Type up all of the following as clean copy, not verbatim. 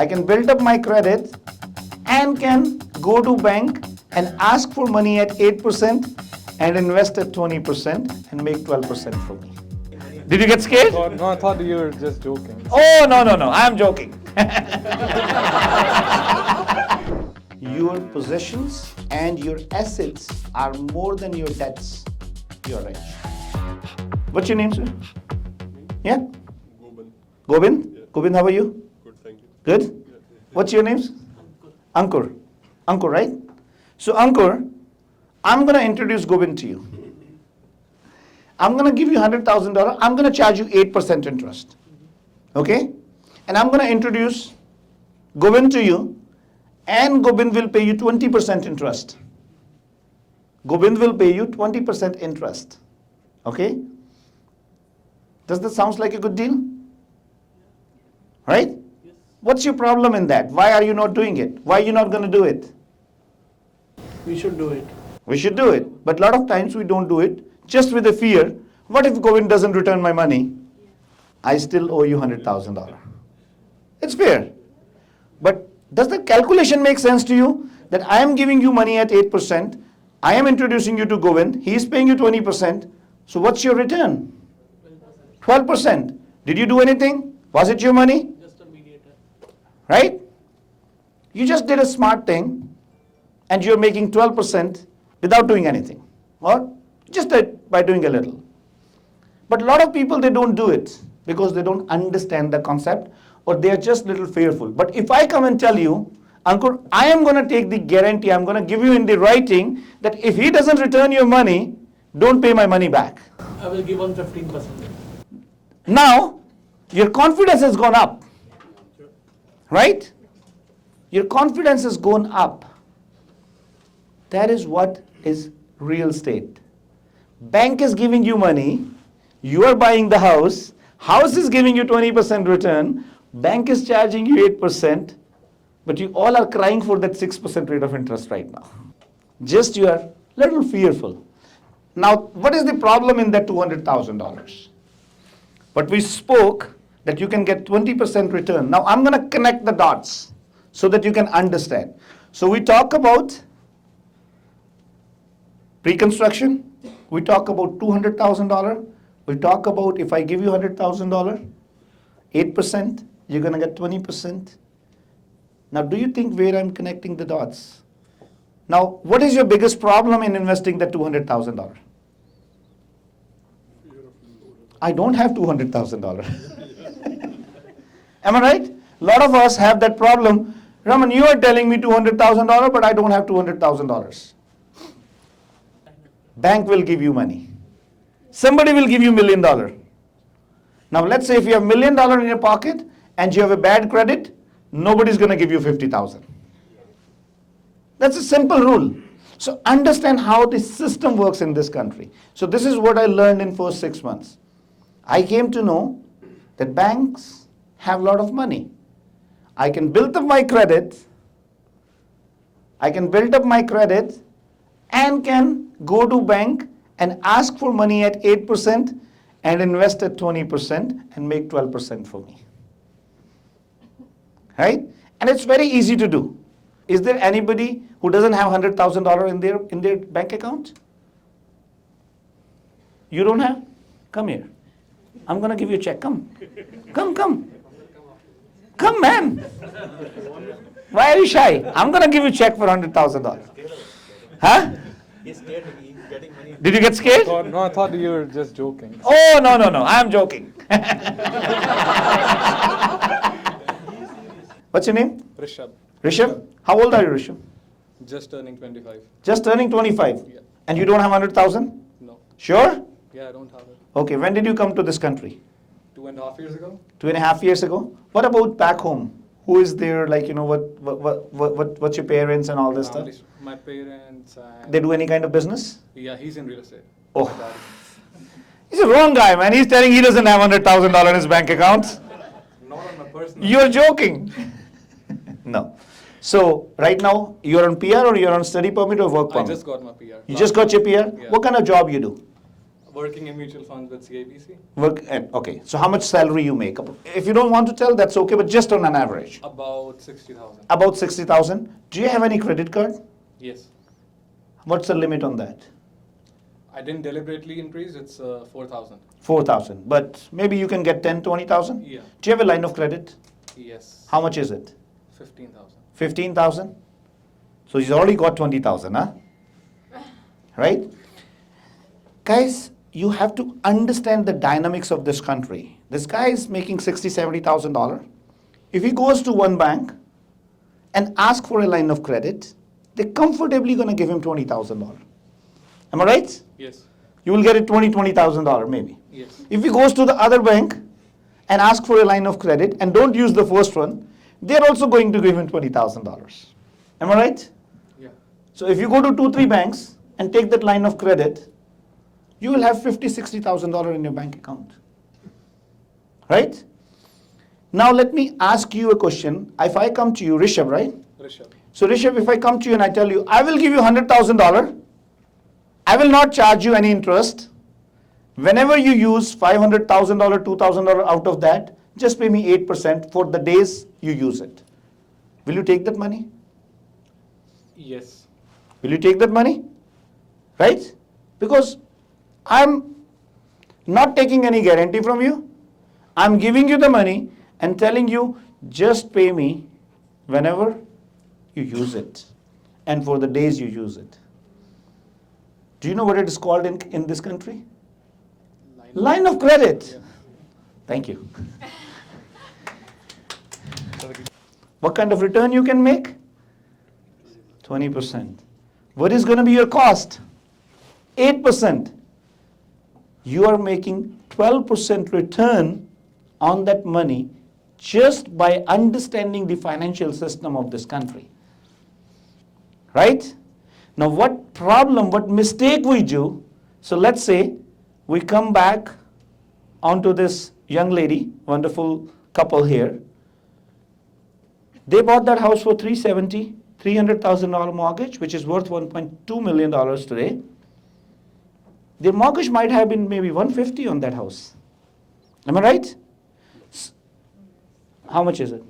I can build up my credit and can go to bank and ask for money at 8% and invest at 20% and make 12% for me. Did you get scared? No, I thought you were just joking. Oh, no, I'm joking. Your possessions and your assets are more than your debts. You're rich. What's your name, sir? Yeah? Goban. Gobind? Yeah. Gobind, how are you? Good, thank you. Good? What's your names? Ankur. Ankur, right? So Ankur, I'm going to introduce Gobind to you. I'm going to give you $100,000. I'm going to charge you 8% interest. Okay? And I'm going to introduce Gobind to you, and Gobind will pay you 20% interest. Gobind will pay you 20% interest. Okay? Does that sound like a good deal? Right? Yes. What's your problem in that? Why are you not doing it? Why are you not going to do it? We should do it. We should do it. But a lot of times we don't do it just with the fear. What if Govind doesn't return my money? I still owe you $100,000. It's fair. But does the calculation make sense to you? That I am giving you money at 8%. I am introducing you to Govind. He is paying you 20%. So what's your return? 12%. Did you do anything? Was it your money? Just a mediator. Right? You just did a smart thing and you're making 12% without doing anything. Or just by doing a little. But a lot of people, they don't do it because they don't understand the concept or they are just a little fearful. But if I come and tell you, Ankur, I am going to take the guarantee, I'm going to give you in the writing that if he doesn't return your money, don't pay my money back. I will give on 15%. Now, your confidence has gone up. Right? Your confidence has gone up. That is what is real estate. Bank is giving you money. You are buying the house. House is giving you 20% return. Bank is charging you 8%. But you all are crying for that 6% rate of interest right now. Just you are little fearful. Now, what is the problem in that $200,000? But we spoke that you can get 20% return. Now, I'm going to connect the dots so that you can understand. So we talk about pre-construction. We talk about $200,000. We talk about if I give you $100,000, 8%, you're going to get 20%. Now, do you think where I'm connecting the dots? Now, what is your biggest problem in investing that $200,000? I don't have $200,000. Am I right? A lot of us have that problem. Raman, you are telling me $200,000, but I don't have $200,000. Bank will give you money. Somebody will give you $1 million. Now, let's say if you have $1 million in your pocket and you have a bad credit, nobody's going to give you 50,000. That's a simple rule. So understand how the system works in this country. So this is what I learned in first 6 months. I came to know that banks have a lot of money. I can build up my credit. I can build up my credit and can go to bank and ask for money at 8% and invest at 20% and make 12% for me. Right? And it's very easy to do. Is there anybody who doesn't have $100,000 in their bank account? You don't have? Come here. I'm going to give you a check. Come. Come. Come, man. Why are you shy? I'm going to give you a check for $100,000. Huh? He's scared. He's getting money. Did you get scared? No, I thought you were just joking. Oh, no. I'm joking. What's your name? Rishabh, Rishabh? How old are you, Rishabh? just turning 25. Just turning 25. Yeah. And you don't have 100,000? No. Sure? Yeah, I don't have it. Okay, when did you come to this country? 2.5 years ago? 2.5 years ago? What about back home? Who is there, like, what's your parents and all this stuff? My parents and... They do any kind of business? Yeah, he's in real estate. Oh. My dad. He's a wrong guy, man. He's telling he doesn't have $100,000 in his bank account. Not on my personal. You're joking. No. So, right now, you're on PR or you're on study permit or work I permit? just got my PR. You just got your PR? Yeah. What kind of job you do? Working in mutual funds with CIBC. Okay, so how much salary you make? If you don't want to tell, that's okay, but just on an average. About 60,000. About 60,000. Do you have any credit card? Yes. What's the limit on that? I didn't deliberately increase. It's 4,000. 4,000. But maybe you can get 10, 20,000? Yeah. Do you have a line of credit? Yes. How much is it? 15,000. 15,000? So he's already got 20,000, huh? Right? Guys, you have to understand the dynamics of this country. This guy is making $60,000, $70,000. If he goes to one bank and asks for a line of credit, they're comfortably going to give him $20,000. Am I right? Yes. You will get it $20,000 maybe. Yes. If he goes to the other bank and asks for a line of credit and don't use the first one, they're also going to give him $20,000. Am I right? Yeah. So if you go to 2, 3 banks and take that line of credit, you will have $50,000, $60,000 in your bank account. Right? Now let me ask you a question. If I come to you, Rishabh, right? Rishabh. So Rishabh, if I come to you and I tell you, I will give you $100,000, I will not charge you any interest. Whenever you use $500,000, $2,000 out of that, just pay me 8% for the days you use it. Will you take that money? Yes. Will you take that money? Right? Because I'm not taking any guarantee from you. I'm giving you the money and telling you, just pay me whenever you use it and for the days you use it. Do you know what it is called in this country? Line of credit. Yeah. Thank you. What kind of return you can make? 20%. What is going to be your cost? 8%. You are making 12% return on that money just by understanding the financial system of this country. Right? Now what problem, what mistake we do, so let's say we come back onto this young lady, wonderful couple here. They bought that house for $370,000, $300,000 mortgage, which is worth $1.2 million today. Their mortgage might have been maybe $150,000 on that house. Am I right? How much is it?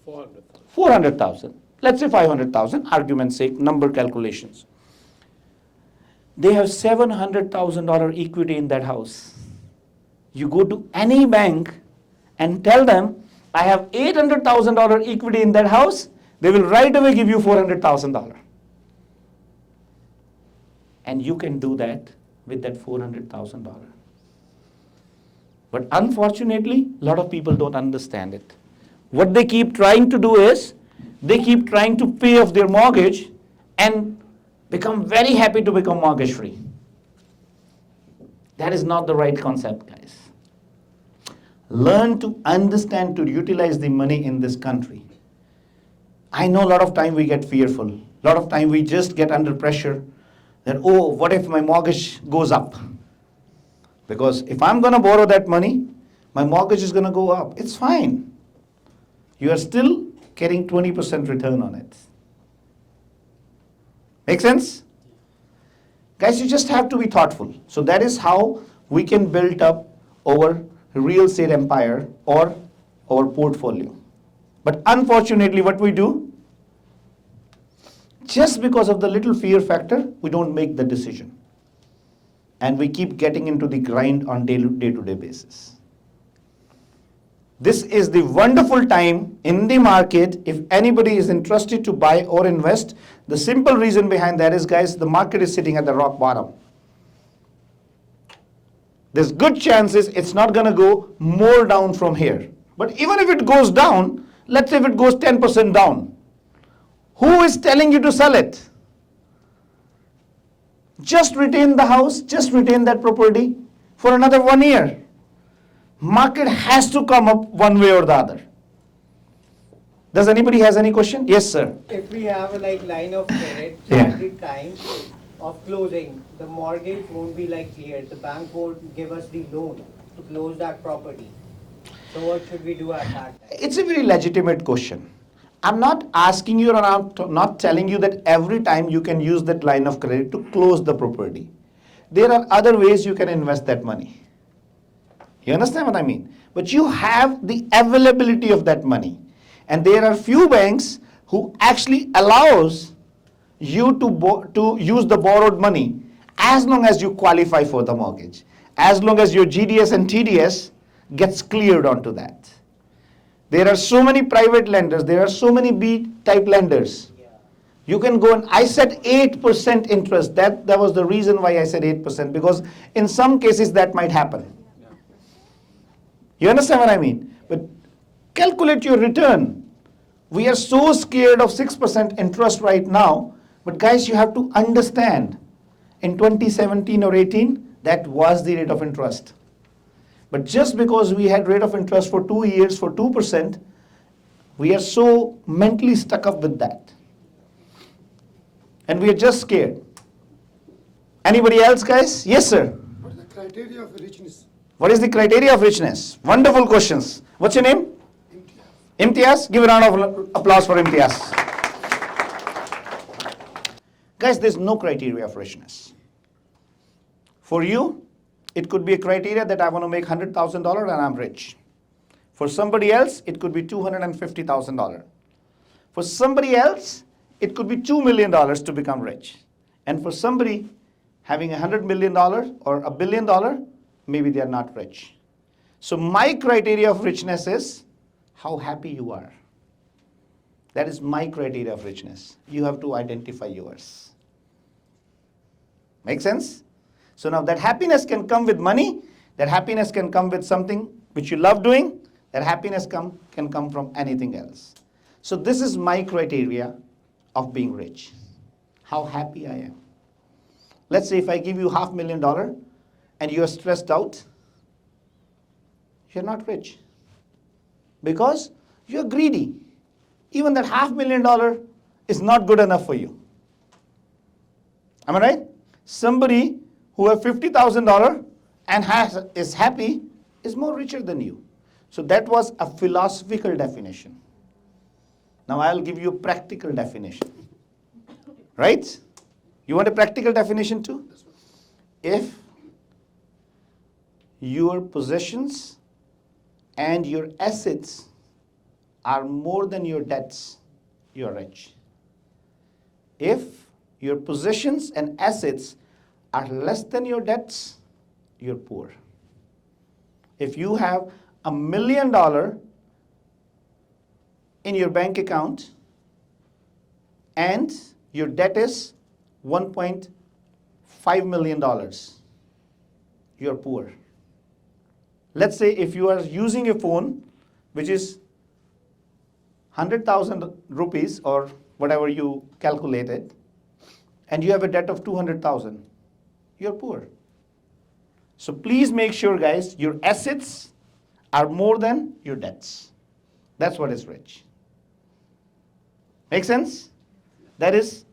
400,000. 400,000. Let's say 500,000, argument's sake, number calculations. They have $700,000 equity in that house. You go to any bank and tell them, I have $800,000 equity in that house, they will right away give you $400,000. And you can do that with that $400,000. But unfortunately, a lot of people don't understand it. What they keep trying to do is, they keep trying to pay off their mortgage and become very happy to become mortgage free. That is not the right concept, guys. Learn to understand, to utilize the money in this country. I know a lot of time we get fearful. A lot of time we just get under pressure that, oh, what if my mortgage goes up? Because if I'm going to borrow that money, my mortgage is going to go up. It's fine. You are still getting 20% return on it. Make sense? Guys, you just have to be thoughtful. So that is how we can build up our real estate empire or our portfolio. But unfortunately, what we do, just because of the little fear factor, we don't make the decision. And we keep getting into the grind on day-to-day basis. This is the wonderful time in the market if anybody is interested to buy or invest. The simple reason behind that is, guys, the market is sitting at the rock bottom. There's good chances it's not going to go more down from here. But even if it goes down, let's say if it goes 10% down, who is telling you to sell it? Just retain the house, just retain that property for another 1 year. Market has to come up one way or the other. Does anybody has any question? Yes, sir. If we have a line of credit, Yeah. at the time of closing, the mortgage won't be cleared. The bank won't give us the loan to close that property. So what should we do at that time? It's a very legitimate question. I'm not asking you or not telling you that every time you can use that line of credit to close the property. there are other ways you can invest that money. You understand what I mean? But you have the availability of that money. And there are few banks who actually allows you to use the borrowed money as long as you qualify for the mortgage. As long as your GDS and TDS gets cleared onto that. There are so many private lenders, there are so many B-type lenders. You can go and, I said 8% interest. That was the reason why I said 8%, because in some cases that might happen. You understand what I mean? But calculate your return. We are so scared of 6% interest right now, but guys, you have to understand, in 2017 or 18, that was the rate of interest. But just because we had rate of interest for 2 years for 2%, we are so mentally stuck up with that. And we are just scared. Anybody else, guys? Yes, sir. What is the criteria of richness? What is the criteria of richness? Wonderful questions. What's your name? Imtiaz. Give a round of applause for Imtiaz. Guys, there's no criteria of richness. For you, it could be a criteria that I want to make $100,000 and I'm rich. For somebody else, it could be $250,000. For somebody else, it could be $2 million to become rich. And for somebody having $100 million or $1 billion, maybe they are not rich. So my criteria of richness is how happy you are. That is my criteria of richness. You have to identify yours. Make sense? So now that happiness can come with money, that happiness can come with something which you love doing, that happiness can come from anything else. So this is my criteria of being rich. How happy I am. Let's say if I give you $500,000 and you are stressed out, you're not rich. Because you're greedy. Even that $500,000 is not good enough for you. Am I right? Somebody who has $50,000 and is happy is more richer than you. So that was a philosophical definition. Now I'll give you a practical definition. Right? You want a practical definition too? If your possessions and your assets are more than your debts, you're rich. If your possessions and assets are less than your debts, you're poor. If you have $1 million in your bank account and your debt is $1.5 million, you're poor. Let's say if you are using a phone which is 100,000 rupees or whatever you calculated, and you have a debt of 200,000, you're poor. So please make sure, guys, your assets are more than your debts. That's what is rich. Make sense? That is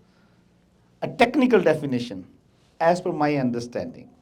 a technical definition as per my understanding.